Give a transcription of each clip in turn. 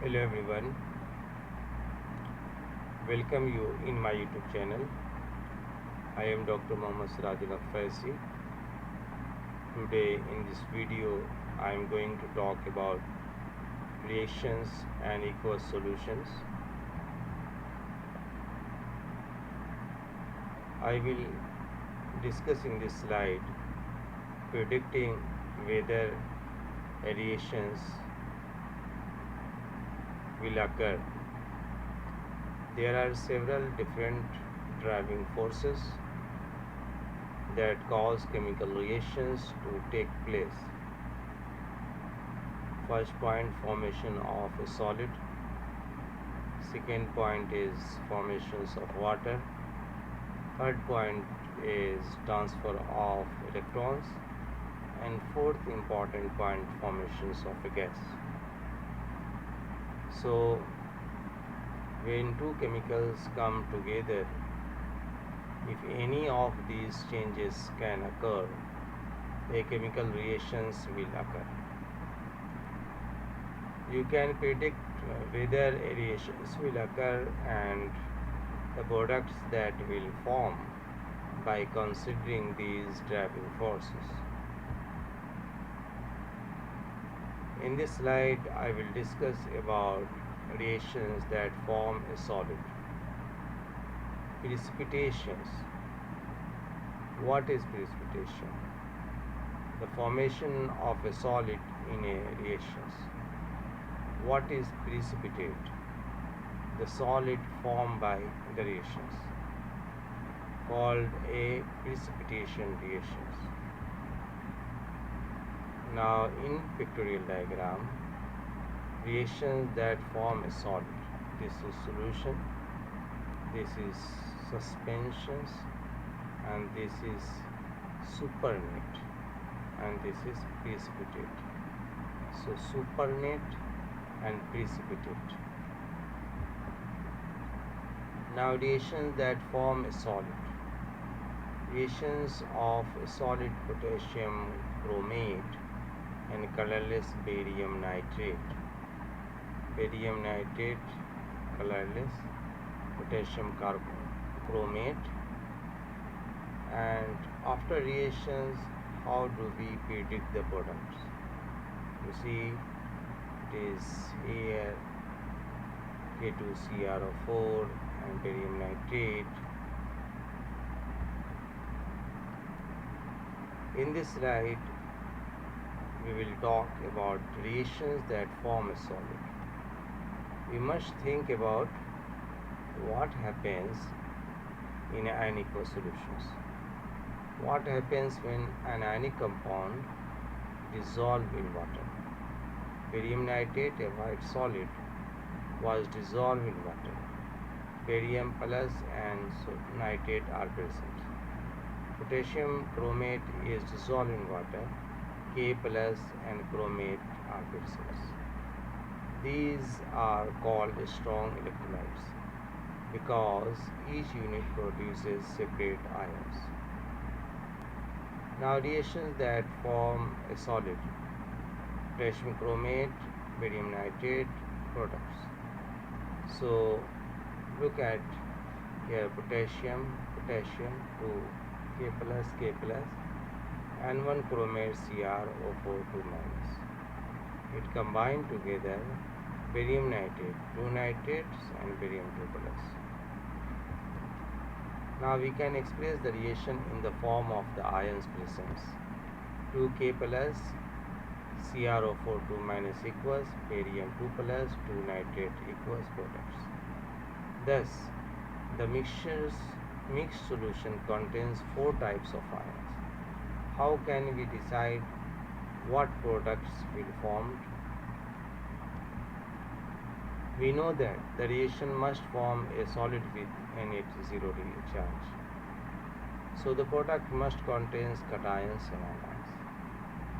Hello everyone, welcome you in my YouTube channel. I am Dr. Mohammad Sirajul Faisi. Today in this video I am going to talk about reactions and aqueous solutions. I will discuss in this slide predicting whether reactions will occur. There are several different driving forces that cause chemical reactions to take place. First point, formation of a solid. Second point is formations of water. Third point is transfer of electrons. And fourth important point, formations of a gas. So when two chemicals come together, if any of these changes can occur, a chemical reactions will occur. You can predict whether reactions will occur and the products that will form by considering these driving forces. In this slide, I will discuss about reactions that form a solid. Precipitations. What is precipitation? The formation of a solid in a reaction. What is precipitate? The solid formed by the reactions, called a precipitation reactions. Now in pictorial diagram, reactions that form a solid. This is solution, this is suspensions, and this is supernet, and this is precipitate. So supernet and precipitate. Now reactions that form a solid. Reactions of a solid potassium chromate and colorless barium nitrate. Barium nitrate, colorless, potassium chromate. And after reactions, how do we predict the products? You see, it is here K2CrO4 and barium nitrate. In this slide, we will talk about reactions that form a solid. We must think about what happens in ionic solutions. What happens when an ionic compound dissolves in water? Barium nitrate, a white solid, was dissolved in water. Barium plus and nitrate are present. Potassium chromate is dissolved in water. K plus and chromate are present. These are called strong electrolytes because each unit produces separate ions. Now reactions that form a solid. Potassium chromate, barium nitrate products. So look at here, potassium, 2 K plus, and 1 chromate CrO4 2 minus. It combined together barium nitrate, 2 nitrates and barium 2 plus. Now we can express the reaction in the form of the ions presence. 2K plus CrO4 2 minus equals barium 2 plus 2 nitrate equals products. Thus, the mixed solution contains 4 types of ions. How can we decide what products will form? We know that the reaction must form a solid with NH0 charge. So the product must contain cations and anions.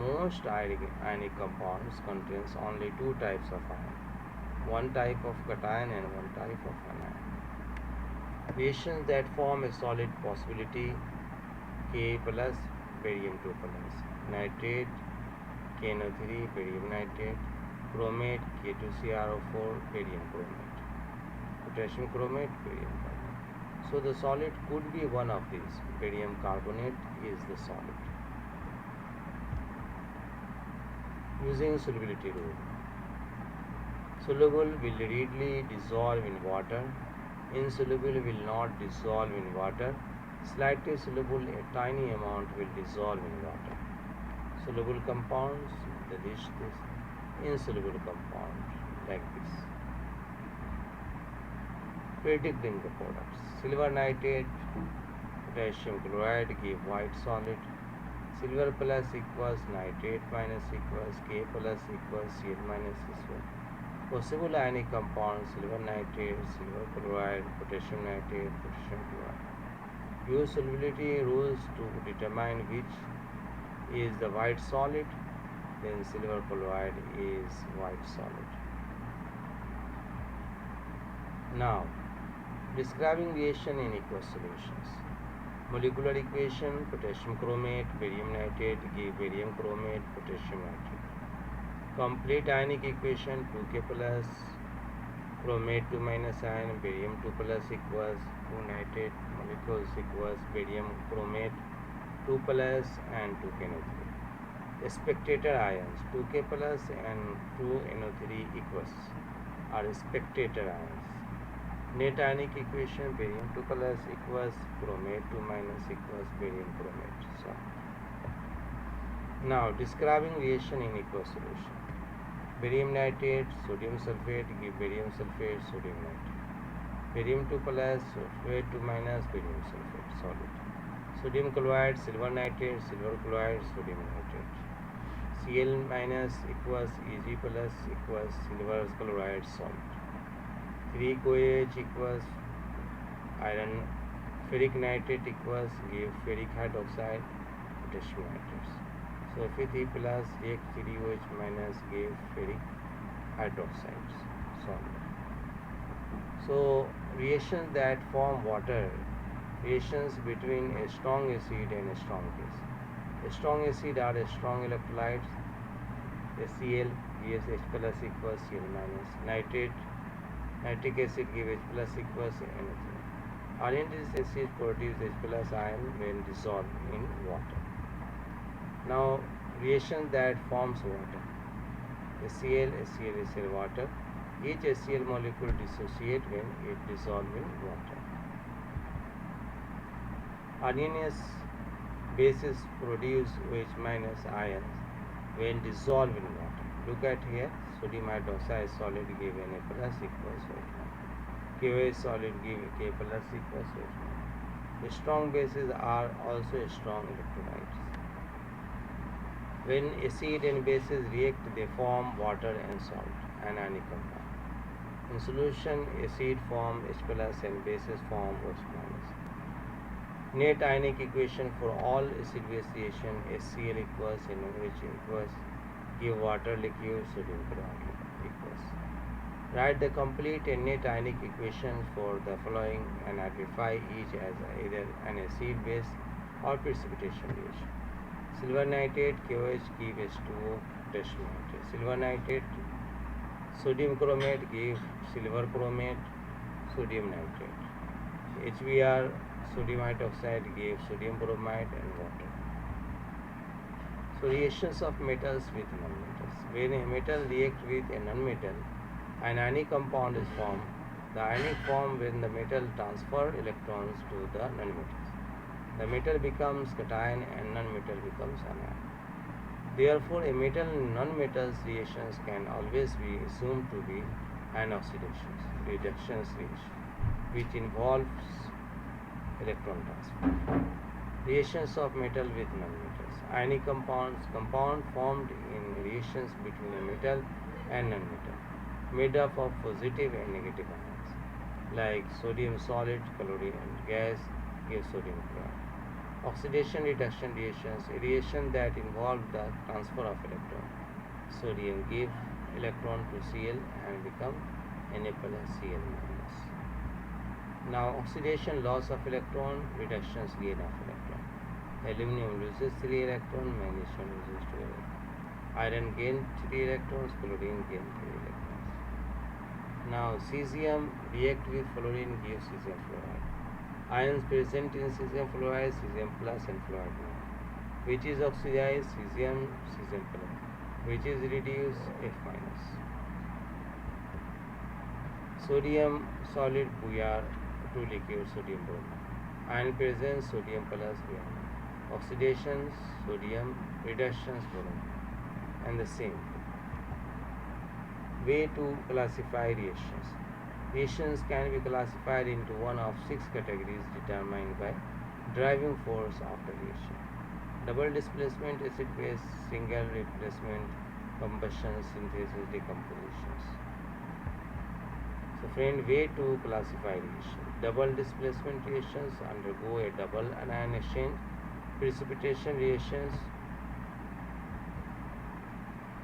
Most ionic compounds contains only 2 types of ion. One type of cation and one type of anion. Reactions that form a solid possibility: K plus barium 2 plus, nitrate KNO3 barium nitrate, chromate, K2CrO4, barium chromate, potassium chromate, barium carbonate. So the solid could be one of these. Barium carbonate is the solid. Using solubility rule. Soluble will readily dissolve in water. Insoluble will not dissolve in water. Slightly soluble, a tiny amount will dissolve in water. Soluble compounds, this. Insoluble compounds, like this. Predicting the products. Silver nitrate, potassium chloride give white solid. Silver plus equals nitrate minus equals K plus equals Cl minus Cl. Possible ionic compounds: silver nitrate, silver chloride, potassium nitrate, potassium chloride. Use solubility rules to determine which is the white solid. Then silver chloride is white solid. Now, describing reaction in aqueous solutions. Molecular equation: potassium chromate, barium nitrate give barium chromate, potassium nitrate. Complete ionic equation: 2K plus chromate 2 minus ion, barium 2 plus equals 2 nitrate molecules equals barium chromate 2 plus and 2KNO3. Spectator ions: 2K plus and 2NO3 equals are spectator ions. Net ionic equation: barium 2 plus equals chromate 2 minus equals barium chromate. So, now describing reaction in aqueous solution. Barium nitrate, sodium sulfate give barium sulfate, sodium nitrate. Barium 2 plus, sulfate 2 minus, barium sulfate, solid. Sodium chloride, silver nitrate, silver chloride, sodium nitrate. Cl minus equals Eg plus equals silver chloride, solid. 3CoH equals iron, ferric nitrate equals give ferric hydroxide, potassium nitrate. So Fe3 plus react 3OH minus give ferric hydroxides, solid. So reactions that form water, reactions between a strong acid and a strong base. A strong acid are strong electrolytes. HCl gives H plus equals Cl minus. Nitric acid gives H plus equals NO3. Arendt acid produce H plus ion when dissolved in water. Now reaction that forms water. HCl water. Each HCl molecule dissociates when it dissolves in water. Areneous bases produce OH minus ions when dissolved in water. Look at here, sodium hydroxide solid give Na plus equals OH. KOH solid give K plus equals OH. The strong bases are also strong electrolytes. When acid and bases react, they form water and salt, anionic compound. In solution, acid form H plus and bases form OH minus. Net ionic equation for all acid-base reaction: HCl equals NaOH equals give water liquid sodium chloride equals. Write the complete and net ionic equations for the following and identify each as either an acid-base or precipitation reaction. Silver nitrate KOH give H2O potassium nitrate. Silver nitrate. Sodium chromate give silver chromate, sodium nitrate. HBr, sodium hydroxide gives sodium bromide and water. So reactions of metals with nonmetals. When a metal reacts with a nonmetal, an ionic compound is formed. The ionic form when the metal transfers electrons to the nonmetals. The metal becomes cation and nonmetal becomes anion. Therefore, a metal nonmetals reactions can always be assumed to be an oxidation reduction reaction, which involves electron transfer. Reactions of metal with nonmetals. Ionic compounds, compound formed in reactions between a metal and nonmetal, made up of positive and negative ions, like sodium solid, chlorine gas gives sodium chloride. Oxidation reduction reactions, a reaction that involves the transfer of electron. Sodium gives electron to Cl and become Na plus Cl minus. Now oxidation, loss of electron, reductions, gain of electron. Aluminum loses 3 electrons, magnesium loses 2 electrons. Iron gain 3 electrons, chlorine gain 3 electrons. Now cesium react with fluorine gives cesium fluoride. Ions present in cesium fluoride, cesium plus and fluoride minus. Which is oxidized? Cesium, cesium plus. Which is reduced? F minus. Sodium solid Bouillard to liquid sodium bromide. Ion presence sodium plus bromide. Oxidation sodium, reductions bromide. And the same. Way to classify reactions. Reactions can be classified into one of 6 categories determined by driving force of the reaction. Double displacement, acid base, single replacement, combustion, synthesis, decompositions. So friend, way to classify reactions. Double displacement reactions undergo a double anion exchange. Precipitation reactions.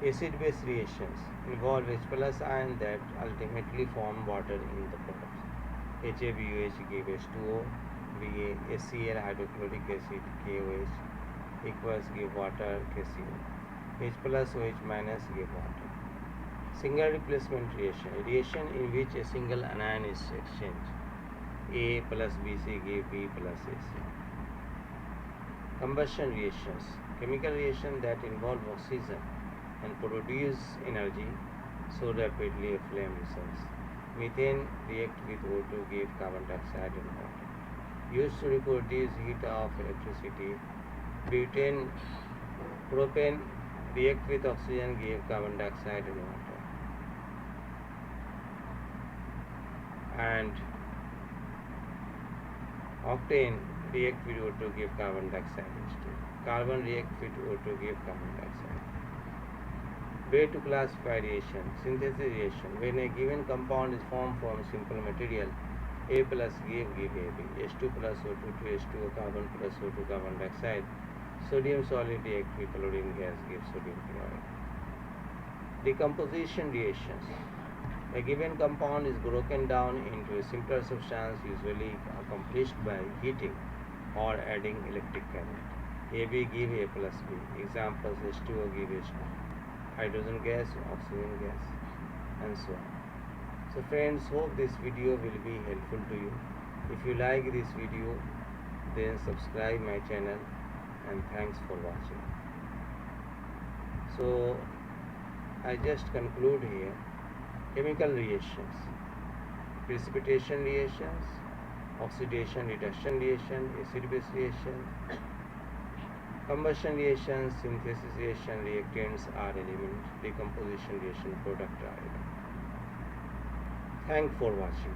Acid-base reactions involve H plus ion that ultimately form water in the products. HABOH give H2O, HCl hydrochloric acid KOH equals give water KCO. H plus OH minus give water. Single replacement reaction, reaction in which a single anion is exchanged. A plus BC give B plus AC. Combustion reactions, chemical reaction that involve oxygen and produce energy so rapidly a flame results. Methane react with O2 give carbon dioxide and water. Used to reproduce heat of electricity. Butane, propane react with oxygen give carbon dioxide and water. And octane react with O2 give carbon dioxide H2. Carbon react with O2 give carbon dioxide. Way to classify reaction. Synthesis reaction. When a given compound is formed from simple material, A plus give AB. H2 plus O2 to H2O, carbon plus O2 carbon dioxide. Sodium solid react with chlorine gas gives sodium chloride. Decomposition reactions. A given compound is broken down into a simpler substance, usually accomplished by heating or adding electric current. AB give A plus B. Examples: H2O give H2. Hydrogen gas, oxygen gas, and so on. So friends, hope this video will be helpful to you. If you like this video, then subscribe my channel, and thanks for watching. So I just conclude here. Chemical reactions, precipitation reactions, oxidation reduction reaction, acid-base reaction, combustion reaction, synthesis reaction, reactants are elements, decomposition reaction, product are elements. Thanks for watching.